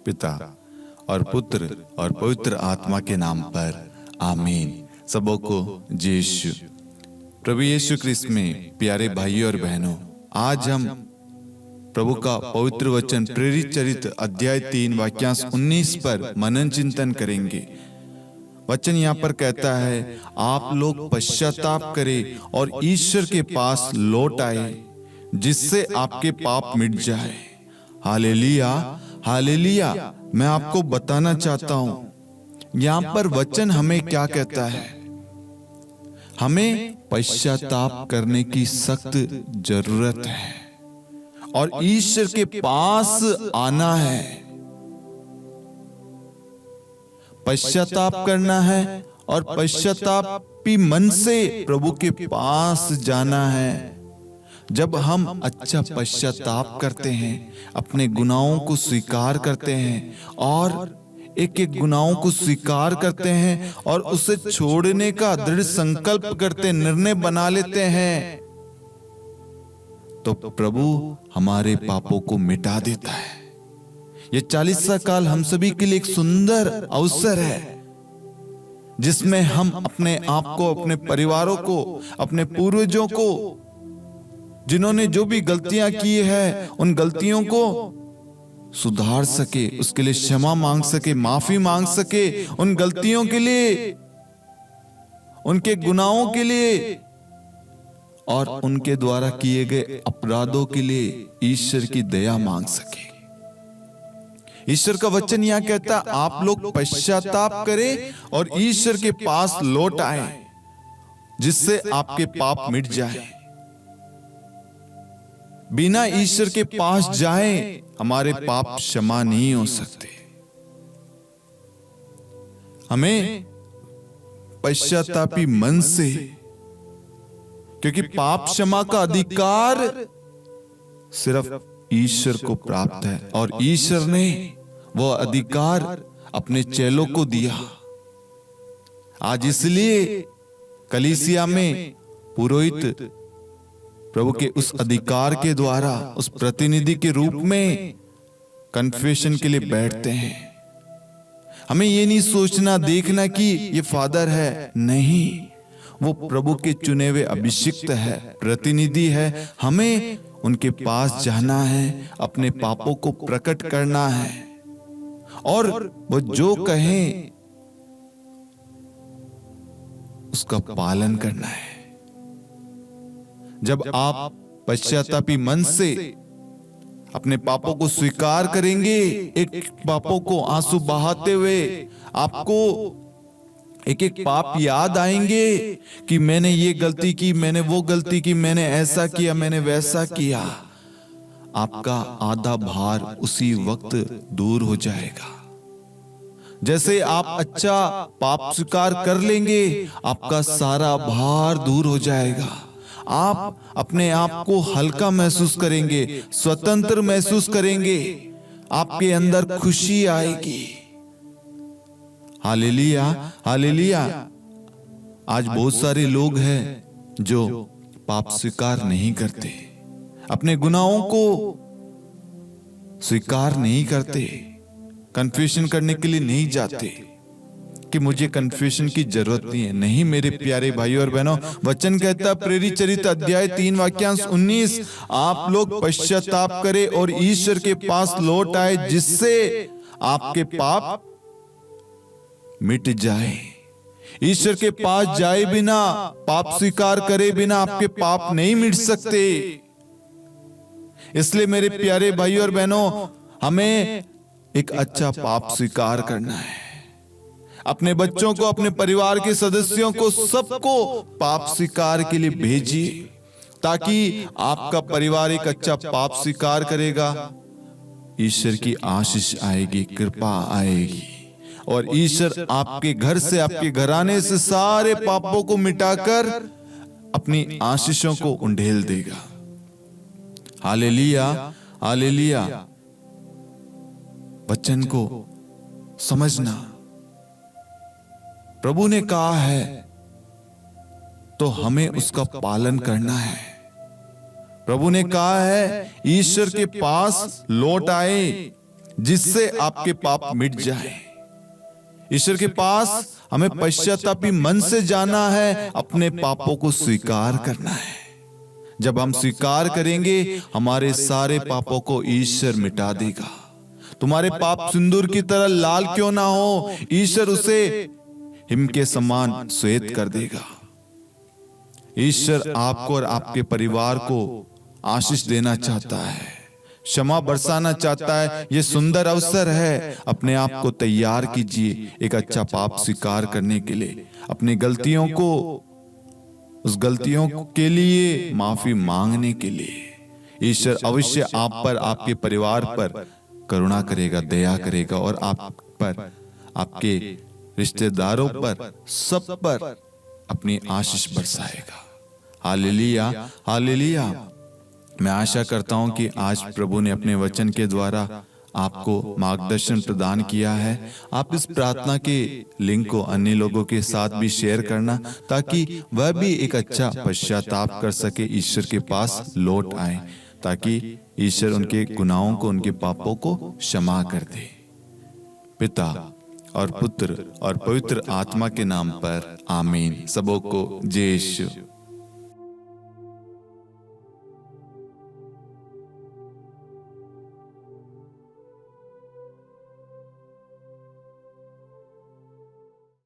पिता और पुत्र और पवित्र आत्मा के नाम पर आमीन। सबों को जय यीशु। प्रभु यीशु क्रिस्त में प्यारे भाइयों और बहनों, आज हम प्रभु का पवित्र वचन प्रेरित चरित्र अध्याय 3 वाक्यांश 19 पर मनन चिंतन करेंगे। वचन यहाँ पर कहता है, आप लोग पश्चाताप करें और ईश्वर के पास लौट आए जिससे आपके पाप मिट जाए। Hallelujah, hallelujah. मैं आपको बताना चाहता हूं यहाँ पर वचन हमें क्या कहता है। हमें पश्चाताप करने की सख्त जरूरत है और ईश्वर के पास आना है। पश्चाताप करना है और पश्चातापी मन से प्रभु के पास जाना है। जब हम अच्छा पश्चाताप करते हैं, अपने गुनाहों को स्वीकार करते हैं और एक एक गुनाहों को स्वीकार करते हैं और उसे छोड़ने का दृढ़ संकल्प करते, निर्णय बना लेते हैं, तो प्रभु हमारे पापों को मिटा देता है। ये 40 काल हम सभी के लिए एक सुंदर अवसर है जिसमें हम अपने आप को, अपने परिवारों को, अपने पूर्वजों को, जिन्होंने जो भी गलतियां की है, उन गलतियों को सुधार सके, उसके लिए क्षमा मांग सके, माफी मांग सके, उन गलतियों के लिए, उनके गुनाहों के लिए और उनके द्वारा किए गए अपराधों के लिए ईश्वर की दया मांग सके। ईश्वर का वचन यहां कहता है, आप लोग पश्चाताप करें और ईश्वर के पास लौट आए जिससे आपके पाप मिट जाए। बिना ईश्वर के पास जाए हमारे पाप क्षमा नहीं हो सकते। हमें पश्चातापी मन से, क्योंकि पाप क्षमा का अधिकार सिर्फ ईश्वर को प्राप्त है और ईश्वर ने वो अधिकार अपने चेलों को दिया। आज इसलिए कलीसिया में पुरोहित प्रभु के उस अधिकार के द्वारा, उस प्रतिनिधि के रूप में कन्फेशन के लिए बैठते हैं। हमें ये नहीं सोचना, देखना कि ये फादर है, नहीं, वो प्रभु के चुने हुए अभिषिक्त है, प्रतिनिधि है। हमें उनके पास जाना है, अपने पापों को प्रकट करना है और वो जो कहें उसका पालन करना है। जब आप पश्चातापी मन से अपने पापों को स्वीकार करेंगे, एक पापों को आंसू बहाते हुए आपको एक एक पाप याद आएंगे कि मैंने ये गलती की, मैंने वो गलती की, मैंने ऐसा किया, मैंने वैसा किया, आपका आधा भार उसी वक्त दूर हो जाएगा। जैसे आप अच्छा पाप स्वीकार कर लेंगे, आपका सारा भार दूर हो जाएगा। आप अपने आप को हल्का महसूस करेंगे, स्वतंत्र महसूस करेंगे, आपके अंदर खुशी आएगी। Hallelujah, hallelujah. आज बहुत सारे लोग हैं जो पाप स्वीकार नहीं करते, अपने गुनाहों को स्वीकार नहीं करते, कन्फेशन करने के लिए नहीं जाते कि मुझे कन्फेशन की जरूरत नहीं है। नहीं मेरे प्यारे भाइयों और बहनों, वचन कहता है प्रेरित चरित्र अध्याय 3 वाक्यांश 19, आप लोग पश्चाताप करें और ईश्वर के पास लौट आए जिससे आपके पाप मिट जाए। ईश्वर के पास जाए बिना, पाप स्वीकार करे बिना आपके पाप नहीं मिट सकते। इसलिए मेरे प्यारे भाइयों और बहनों, हमें एक अच्छा पाप स्वीकार करना है। अपने बच्चों को, अपने परिवार के सदस्यों को, सबको पाप स्वीकार के लिए भेजिए ताकि आपका परिवार एक अच्छा पाप स्वीकार करेगा। ईश्वर की आशीष आएगी, कृपा आएगी और ईश्वर आपके घर से, आपके घराने से सारे पापों को मिटाकर अपनी आशीषों को उंडेल देगा। Hallelujah, hallelujah. वचन को समझना, प्रभु ने कहा है तो हमें उसका पालन करना है। प्रभु ने कहा है ईश्वर के पास लौट आए जिससे आपके पाप मिट जाए। ईश्वर के पास हमें पश्चातापी मन से जाना है, अपने पापों को स्वीकार करना है। जब हम स्वीकार करेंगे, हमारे सारे पापों को ईश्वर मिटा देगा। तुम्हारे पाप सिंदूर की तरह लाल क्यों ना हो, ईश्वर उसे हिम के समान श्वेत कर देगा। ईश्वर आपको और आपके परिवार को आशीष देना चाहता है, क्षमा बरसाना चाहता है। यह सुंदर अवसर है। अपने आप को तैयार कीजिए एक अच्छा पाप स्वीकार करने के लिए, अपनी गलतियों को, उस गलतियों के लिए माफी मांगने के लिए। ईश्वर अवश्य आप पर, आपके परिवार पर करुणा करेगा, दया करेगा और आप पर, आपके रिश्तेदारों पर, सब पर अपनी आशीष बरसाएगा। Hallelujah, hallelujah. मैं आशा करता हूं कि आज प्रभु ने अपने वचन के द्वारा आपको मार्गदर्शन प्रदान किया है। आप इस प्रार्थना के लिंक को अन्य लोगों के साथ भी शेयर करना, ताकि वह भी एक अच्छा पश्चाताप कर सके, ईश्वर के पास लौट आए, ताकि ईश्वर उनके गुनाहों को, उनके पापों को क्षमा कर दे। पिता और पुत्र और पवित्र आत्मा के नाम पर आमीन। सबों को जय यीशु।